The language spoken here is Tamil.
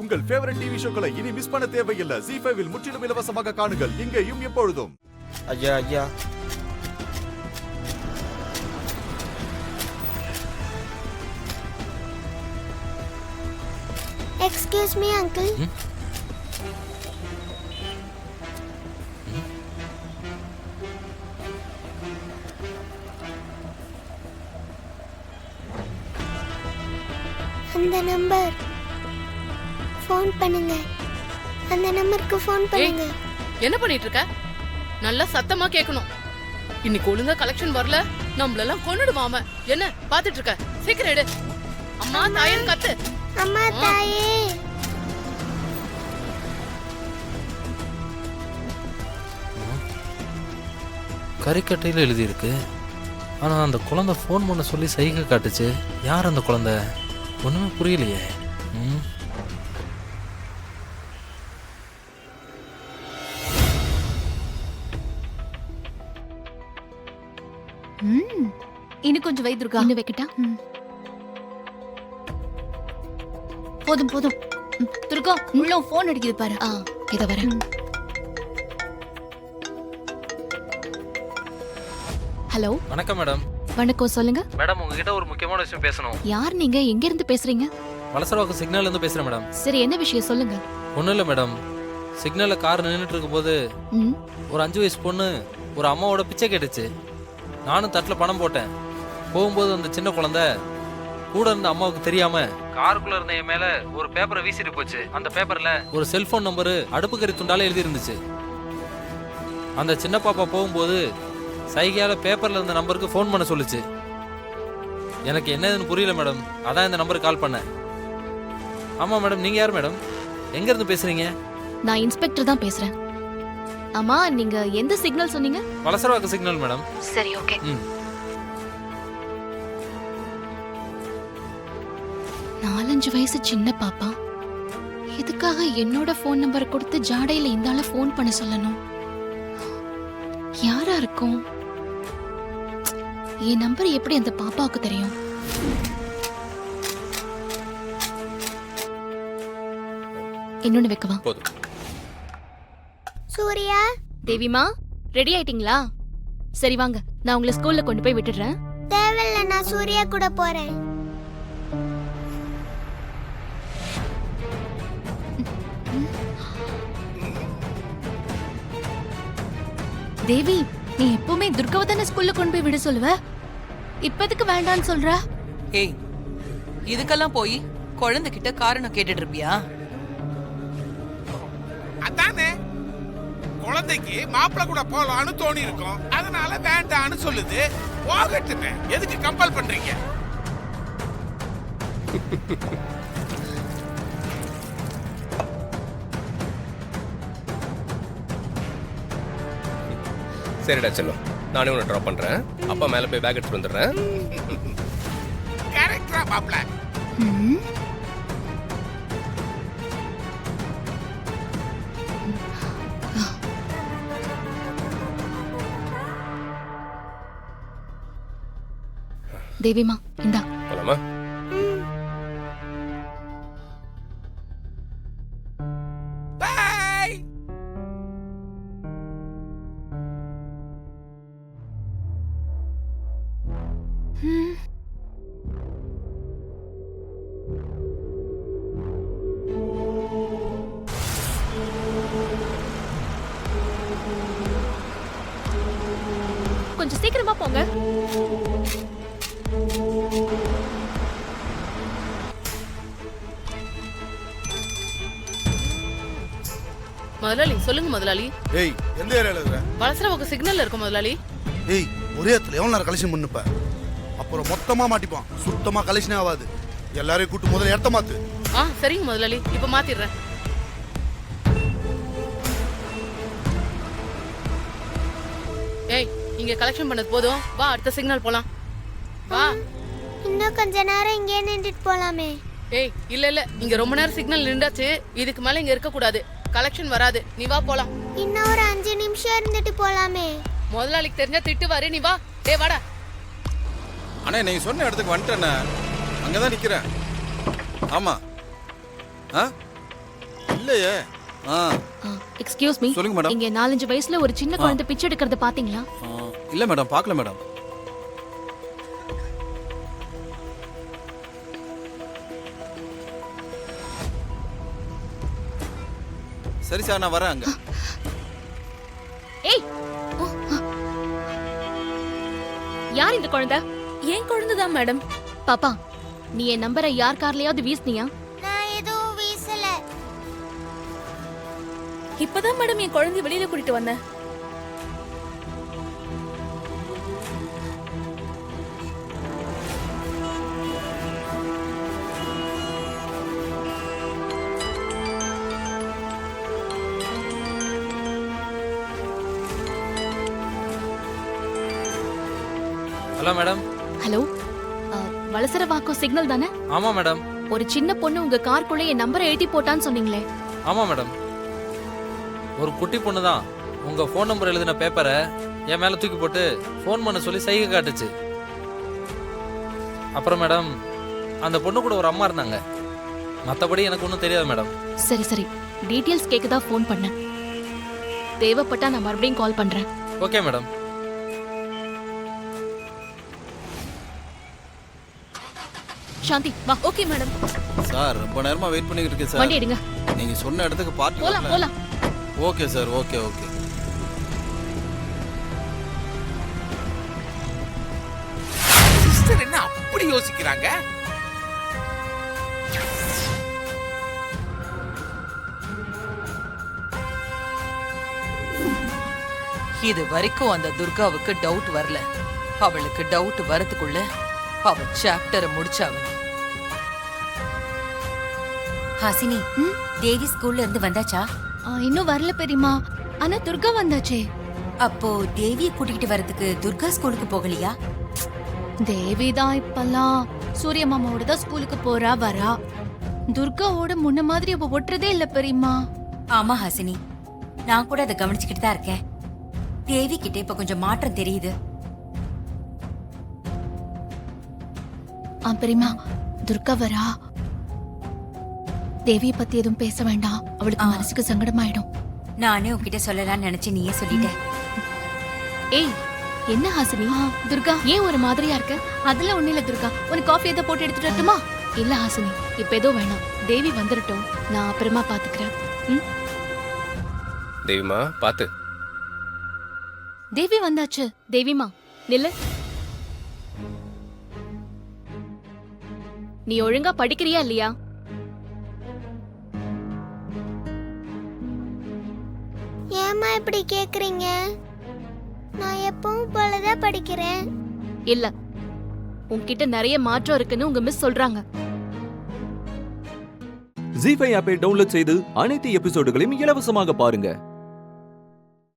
உங்கள் ஃபேவரட் டிவி ஷோக்களை இனி மிஸ் பண்ண தேவையில்லை. ZEE5 இல் முற்றிலும் இலவசமாக காணுங்கள், இங்கேயும் எப்பொழுதும். ஐயா ஐயா, Excuse me, uncle. அந்த நம்பர் ஃபோன் பண்ணுங்க. அந்த நம்பருக்கு ஃபோன் பண்ணுங்க. என்ன பண்ணிட்டு இருக்க? நல்லா சத்தமா கேட்கணும். இன்னைக்கு ஒழுங்கா கலெக்ஷன் வரல, நம்மளெல்லாம் கொன்னுடுவாம. என்ன பாத்துட்டு இருக்க? சீக்கிரம் எடு. அம்மா தாயன் கத்து. அம்மா தாயே. கறிக்கட்டையில் எழுதியிருக்கு. ஆனால் அந்த குழந்தை ஃபோன் பண்ண சொல்லி சைகை காட்டுச்சு. யார் அந்த குழந்தை? ஒன்றுமே புரியலையே. இன்னும் கொஞ்சம் வை துர்கா. இன்னும் வைக்கட்டா? போதும் போதும். துர்கா, உள்ள போன் அடிக்குது பாரு. இத வரேன். ஹலோ. வணக்கம் மேடம். வணக்கம், சொல்லுங்க. மேடம், உங்ககிட்ட ஒரு முக்கியமான விஷயம் பேசணும். யார் நீங்க? எங்க இருந்து பேசுறீங்க? வலசரவாக்கம் சிக்னல்ல இருந்து பேசுறேன் மேடம். சரி, என்ன விஷயம் சொல்லுங்க. ஒன்றும் இல்லை மேடம், சிக்னல்ல கார் நின்றுட்டு இருக்கும்போது ஒரு 5 வயசு பொண்ணு ஒரு அம்மாவோட பிச்சை கேட்டுச்சு. நானும் தட்டில் பணம் போட்டேன். போகும்போது அந்த சின்ன குழந்தை கூட இருந்த அம்மாவுக்கு தெரியாம காருக்குள்ள இருந்த என் மேல ஒரு பேப்பரை வீசிட்டு போச்சு. அந்த பேப்பர்ல ஒரு செல்போன் நம்பரு அடுப்புக்கறி துண்டால எழுதி இருந்துச்சு. அந்த சின்ன பாப்பா போகும்போது சைகையால பேப்பர்ல இருந்த நம்பருக்கு ஃபோன் பண்ண சொல்லுச்சு. எனக்கு என்னதுன்னு புரியல மேடம், அதான் இந்த நம்பருக்கு கால் பண்ணேன். ஆமா மேடம், நீங்க யார் மேடம்? எங்க இருந்து பேசுறீங்க? நான் இன்ஸ்பெக்டர் தான் பேசுறேன். ஆமா, நீங்க எந்த சிக்னல் சொன்னீங்க? வலசரவாக்க சிக்னல் மேடம். சரி, ஓகே. 4-5 வயசு சின்ன பாப்பா எதுக்காக என்னோட ஃபோன் நம்பர் கொடுத்து ஜாடையில இந்தால ஃபோன் பண்ண சொல்லணும்? யாரா இருக்கும்? என் நம்பர் எப்படி அந்த பாப்பாவுக்கு தெரியும்? இன்னொன்னு வைக்கவா? சூர்யா. தேவிமா, ரெடி ஆயிட்டீங்களா? சரி வாங்க, நான் உங்களை ஸ்கூல்ல கொண்டு போய் விட்டுடுறேன். தேவையில்ல, நான் சூர்யா கூட போறேன். தேவி, நீ எப்பவுமே துர்காவை தானே ஸ்கூல்ல கொண்டு போய் விட சொல்லுவ. இப்பதுக்கு வேண்டான்னு சொல்ற? ஏய், இதுக்கெல்லாம் போய் குழந்தைகிட்ட காரணம் கேட்டுட்டு இருப்பியா? அதானே, குழந்தைக்கு மாப்பிள்ள கூட போலான்னு தோணி இருக்கும், அதனால வேண்டான்னு சொல்லுது. போகட்டுமே, எதுக்கு கம்பல் பண்றீங்க? சரிடா செல்லம், நானே உன்னை ட்ராப் பண்றேன். அப்பா மேல போய் பேக் எடுத்துட்டு வந்துடுறேன். கரெக்டா மாப்பிள்ள? தேவிமா, இந்தா. போலாமா? பை. கொஞ்சம் சீக்கிரமா போங்க. முதலாளி சொல்லுங்க முதலாளி. ஏய், எந்த ஏரியால இருக்க? வலசரவாக்கம் சிக்னல்ல இருக்க முதலாளி. ஏய், ஒரே இடத்துல எவ்வளவு நேரம் கலெக்ஷன் பண்ணுப்ப? அப்புறம் மொத்தமா மாட்டிப்பான். சுத்தமா கலெக்ஷனே ஆகாது. எல்லாரையும் கூட்டு முதல்ல இடத்த மாத்து. சரிங்க முதலாளி, இப்ப மாத்திடுறேன். ஏய், இங்க கலெக்ஷன் பண்ணது போதும், வா அடுத்த சிக்னல் போலாம். வா. இன்னும் கொஞ்ச நேரம் இங்கே நின்றுட்டு போலாமே. ஏய், இல்ல இங்க ரொம்ப நேரம் சிக்னல் நின்றாச்சு. இதுக்கு மேல இங்க இருக்க கூடாது, கலெக்ஷன் வராது. நீ வா போலாம். இன்னும் ஒரு 5 நிமிஷம் இருந்துட்டு போலாமே. முதலாளிக்கு தெரிஞ்சா திட்டுவாரு, நீ வா. டேய் வாடா. அண்ணே, நீங்க சொன்ன இடத்துக்கு வந்துட்டேண்ணே. அங்கதான் நிக்கிறேன். ஆமா. இல்லையே. ஆ எக்ஸ்கியூஸ் மீ, சொல்லுங்க மேடம். இங்க 4-5 வயசுல ஒரு சின்ன குழந்தை பிச்சை எடுக்கிறத பாத்தீங்களா? இல்ல மேடம், பார்க்கல மேடம். சரி சார், நான் வரேன் அங்க. ஏய், யார் இந்த குழந்தை? ஏன் குழந்தைதான் மேடம். பாப்பா, நீ என் நம்பரை யார் கார்லயாவது வீசினியா? நான் எதுவும் வீசல. இப்பதான் மேடம் என் குழந்தைய வெளியில கூட்டிட்டு வந்தேன். Hello madam. Hello, Valasaravakkam signal தானே? ஆமா மேடம். ஒரு சின்ன பொண்ணு உங்க கார்க்குள்ள என் நம்பரை எழுதி போட்டான்னு சொன்னீங்களே. ஆமா மேடம். ஒரு குட்டி பொண்ணு தான் உங்க ஃபோன் நம்பர் எழுதின பேப்பரை என் மேல தூக்கி போட்டு ஃபோன் பண்ண சொல்லி சைகை காட்டுச்சு. அப்புறம் மேடம், அந்த பொண்ணு கூட ஒரு அம்மா இருந்தாங்க. மற்றபடி எனக்கு ஒன்றும் தெரியாது மேடம். சரி சரி, டீட்டெயில்ஸ் கேட்க தான் ஃபோன் பண்ணேன். தேவைப்பட்டா நான் மறுபடியும் கால் பண்றேன். Okay madam. சாந்தி வா. Okay madam. சார், ரொம்ப நேரமா வெயிட் பண்ணிட்டு இருக்கேன் சார். வண்டி எடுங்க, நீங்க சொன்ன இடத்துக்கு பார்ட்டி போலாம் போலாம். Okay sir, okay okay. Sister என்ன அப்படி யோசிக்கிறாங்க? இது வரைக்கும் அந்த துர்காவுக்கு டவுட் வரல. அவளுக்கு டவுட் வரதுக்குள்ள அவ சாப்டரை முடிச்சாகணும். ஹாசினி, தேவி ஸ்கூல்ல இருந்து வந்தாச்சா? இன்னும் வரல பெரியமா. ஆனா துர்கா வந்தாச்சே. அப்போ தேவியை கூட்டிகிட்டு வரதுக்கு துர்கா ஸ்கூலுக்கு போகலையா? தேவி தான் இப்பெல்லாம் சூரிய மாமாவோட தான் ஸ்கூலுக்கு போறா வரா. துர்காவோட முன்ன மாதிரி அவ ஒட்டுறதே இல்ல பெரியமா. ஆமா ஹாசினி, நான் கூட அதை கவனிச்சுக்கிட்டு தான் இருக்கேன். தேவி கிட்ட இப்ப கொஞ்சம் மாற்றம் தெரியுது. பெரியமா, துர்கா வரா. தேவியை பத்தி எதுவும் பேச வேண்டாம், அவளுக்கு மனசுக்கு சங்கடமாயிடும். நானே உன்கிட்ட சொல்லலாம்னு நினைச்சு நீயே சொல்லிட்ட. ஏய், என்ன ஹாசினி, துர்கா ஏன் ஒரு மாதிரியா இருக்க? அதுல ஒண்ணு இல்ல துர்கா, உனக்கு காஃபி ஏதோ போட்டு எடுத்துட்டு வரட்டுமா? இல்ல ஹாசினி, இப்ப ஏதோ வேணாம். தேவி வந்துடட்டும், நான் அப்புறமா பாத்துக்கிறேன். தேவிமா பாத்து. தேவி வந்தாச்சு. தேவிமா நில்லு. நீ ஒழுங்கா படிக்கிறியா இல்லையா? ஏம்மா இப்படி கேக்குறீங்க? நான் எப்பவும் போலதான் படிக்கிறேன். இல்ல, உன்கிட்ட நிறைய மாற்றம் இருக்குன்னு உங்க மிஸ் சொல்றாங்க. ஜீ5 ஆப்பை டவுன்லோட் செய்து அனைத்து எபிசோடுகளையும் இலவசமாக பாருங்க.